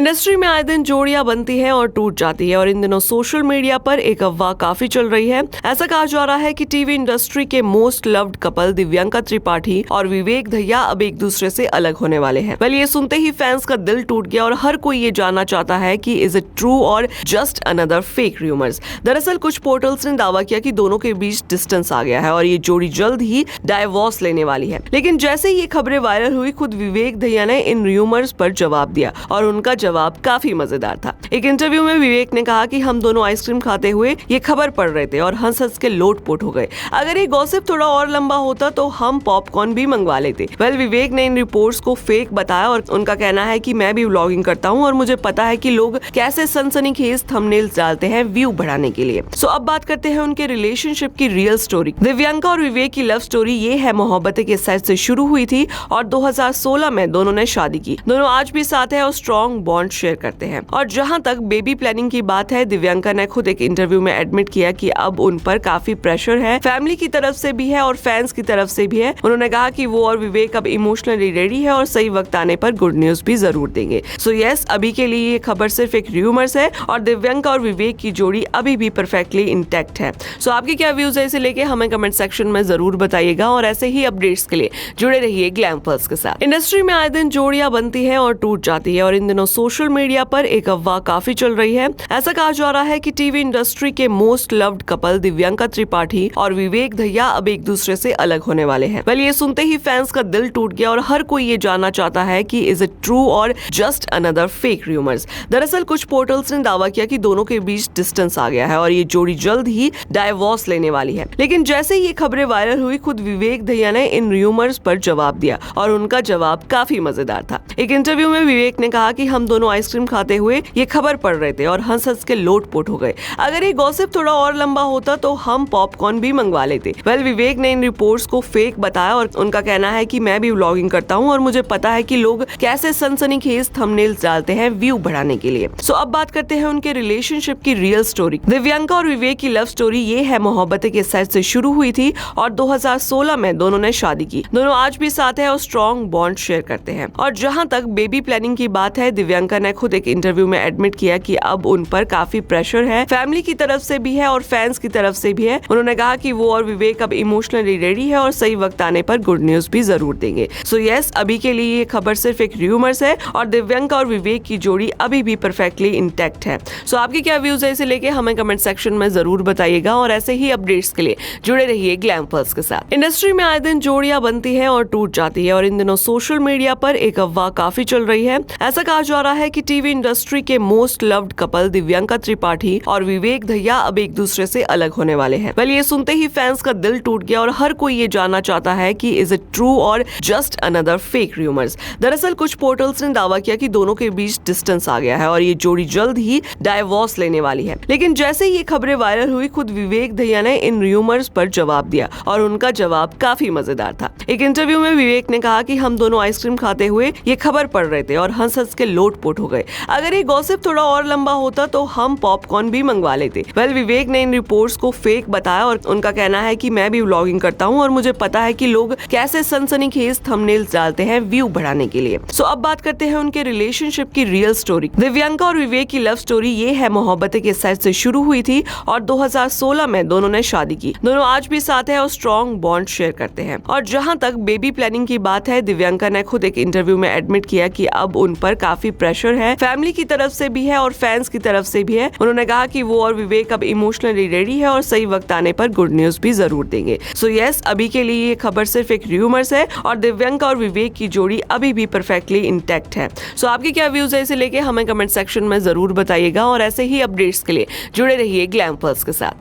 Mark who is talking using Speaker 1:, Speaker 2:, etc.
Speaker 1: Industry में आए दिन जोड़ियां बनती हैं और टूट जाती है और इन दिनों सोशल मीडिया पर एक अफवाह काफी चल रही है। ऐसा कहा जा रहा है कि टीवी इंडस्ट्री के most loved couple Divyanka Tripathi और विवेक दहिया अब एक दूसरे से अलग होने वाले हैं। वेल, ये सुनते ही फैंस का दिल टूट गया और हर कोई ये जानना चाहता है कि इज इट ट्रू और जस्ट अनदर फेक रूमर्स। दरअसल कुछ पोर्टल्स ने दावा किया कि दोनों के बीच डिस्टेंस आ गया है और ये जोड़ी जल्द ही डाइवोर्स लेने वाली है। लेकिन जैसे ही ये खबरें वायरल हुई, खुद विवेक दहिया ने इन रूमर्स पर जवाब दिया और उनका जवाब काफी मजेदार था। एक इंटरव्यू में विवेक ने कहा कि हम दोनों आइसक्रीम खाते हुए ये खबर पढ़ रहे थे और हंस हंस के लोटपोट हो गए। अगर ये गॉसिप थोड़ा और लंबा होता तो हम पॉपकॉर्न भी मंगवा लेते। वेल, विवेक ने इन रिपोर्ट्स को फेक बताया और उनका कहना है कि मैं भी व्लॉगिंग करता हूँ और मुझे पता है कि लोग कैसे सनसनीखेज थंबनेल्स डालते हैं व्यू बढ़ाने के लिए। सो अब बात करते हैं उनके रिलेशनशिप की रियल स्टोरी। दिव्यांका और विवेक की लव स्टोरी ये है मोहब्बतें के सेट से शुरू हुई थी और 2016 में दोनों ने शादी की। दोनों आज भी साथ है और स्ट्रॉन्ग बॉन्ड शेयर करते हैं। और जहां तक बेबी प्लानिंग की बात है, दिव्यांका ने खुद एक इंटरव्यू में एडमिट किया कि अब उन पर काफी प्रेशर है, फैमिली की तरफ से भी है और फैंस की तरफ से भी है। उन्होंने कहा कि वो और विवेक अब इमोशनली रेडी है और सही वक्त आने पर गुड न्यूज भी जरूर देंगे। सो यस, अभी के लिए ये खबर सिर्फ एक रूमर्स है और दिव्यांका और विवेक की जोड़ी अभी भी परफेक्टली इंटैक्ट है। सो आपके क्या व्यूज है इसे लेके हमें कमेंट सेक्शन में जरूर बताइएगा और ऐसे ही अपडेट्स के लिए जुड़े रहिए ग्लैम पल्स के साथ। इंडस्ट्री में आए दिन जोड़ियां बनती हैं और टूट जाती है और इन दिनों सोशल मीडिया पर एक अफवाह काफी चल रही है। ऐसा कहा जा रहा है कि टीवी इंडस्ट्री के most loved couple Divyanka Tripathi और विवेक दहिया अब एक दूसरे से अलग होने वाले हैं। वेल, ये सुनते ही फैंस का दिल टूट गया और हर कोई ये जानना चाहता है कि इज इट ट्रू और जस्ट अनदर फेक रूमर्स। दरअसल कुछ पोर्टल्स ने दावा किया कि दोनों के बीच डिस्टेंस आ गया है और ये जोड़ी जल्द ही डाइवोर्स लेने वाली है। लेकिन जैसे ही ये खबरें वायरल हुई, खुद विवेक दहिया ने इन रूमर्स पर जवाब दिया और उनका जवाब काफी मजेदार था। एक इंटरव्यू में विवेक ने कहा कि हम दोनों आइसक्रीम खाते हुए ये खबर पढ़ रहे थे और हंस हंस के लोटपोट हो गए। अगर ये गॉसिप थोड़ा और लंबा होता तो हम पॉपकॉर्न भी मंगवा लेते। वेल, विवेक ने इन रिपोर्ट्स को फेक बताया और उनका कहना है कि मैं भी व्लॉगिंग करता हूँ और मुझे पता है कि लोग कैसे सनसनीखेज थंबनेल्स डालते हैं व्यू बढ़ाने के लिए। सो अब बात करते हैं उनके रिलेशनशिप की रियल स्टोरी। दिव्यांका और विवेक की लव स्टोरी ये है मोहब्बतें के सेट से शुरू हुई थी और 2016 में दोनों ने शादी की। दोनों आज भी साथ है और स्ट्रॉन्ग बॉन्ड शेयर करते हैं। और जहां तक बेबी प्लानिंग की बात है, दिव्यांका ने खुद एक इंटरव्यू में एडमिट किया कि अब उन पर काफी प्रेशर है, फैमिली की तरफ से भी है और फैंस की तरफ से भी है। उन्होंने कहा कि वो और विवेक अब इमोशनली रेडी है और सही वक्त आने पर गुड न्यूज भी जरूर देंगे। सो यस, अभी के लिए ये खबर सिर्फ एक रूमर्स है और दिव्यांका और विवेक की जोड़ी अभी भी परफेक्टली इंटैक्ट है। सो आपके क्या व्यूज है इसे लेके हमें कमेंट सेक्शन में जरूर बताइएगा और ऐसे ही अपडेट्स के लिए जुड़े रहिए ग्लैम पल्स के साथ। इंडस्ट्री में आए दिन जोड़ियां बनती हैं और टूट जाती है और इन दिनों सोशल मीडिया पर एक अफवाह काफी चल रही है। ऐसा कहा जा रहा है कि टीवी इंडस्ट्री के most loved couple Divyanka Tripathi और विवेक दहिया अब एक दूसरे से अलग होने वाले हैं। वेल, ये सुनते ही फैंस का दिल टूट गया और हर कोई ये जानना चाहता है कि इज इट ट्रू और जस्ट अनदर फेक रूमर्स। दरअसल कुछ पोर्टल्स ने दावा किया कि दोनों के बीच डिस्टेंस आ गया है और ये जोड़ी जल्द ही डाइवोर्स लेने वाली है। लेकिन जैसे ही ये खबरें वायरल हुई, खुद विवेक दहिया ने इन रूमर्स पर जवाब दिया और उनका जवाब काफी मजेदार था। एक इंटरव्यू में विवेक ने कहा कि हम दोनों आइसक्रीम खाते हुए ये खबर पढ़ रहे थे और हंस हंस के लोटपोट हो गए। अगर ये गॉसिप थोड़ा और लंबा होता तो हम पॉपकॉर्न भी मंगवा लेते। वेल, विवेक ने इन रिपोर्ट्स को फेक बताया और उनका कहना है कि मैं भी व्लॉगिंग करता हूँ और मुझे पता है कि लोग कैसे सनसनीखेज थंबनेल्स डालते हैं व्यू बढ़ाने के लिए। सो अब बात करते हैं उनके रिलेशनशिप की रियल स्टोरी। दिव्यांका और विवेक की लव स्टोरी ये है मोहब्बतें के सेट से शुरू हुई थी और 2016 में दोनों ने शादी की। दोनों आज भी साथ है और स्ट्रॉन्ग बॉन्ड शेयर करते हैं। और जहां तक बेबी प्लानिंग की बात है, दिव्यांका ने खुद एक इंटरव्यू में एडमिट किया कि अब उन पर काफी प्रेशर है, फैमिली की तरफ से भी है और फैंस की तरफ से भी है। उन्होंने कहा कि वो और विवेक अब इमोशनली रेडी है और सही वक्त आने पर गुड न्यूज भी जरूर देंगे। सो यस, अभी के लिए ये खबर सिर्फ एक रूमर्स है और दिव्यांका और विवेक की जोड़ी अभी भी परफेक्टली इंटैक्ट है। सो आपके क्या व्यूज है इसे लेके हमें कमेंट सेक्शन में जरूर बताइएगा और ऐसे ही अपडेट्स के लिए जुड़े रहिए ग्लैम पल्स के साथ।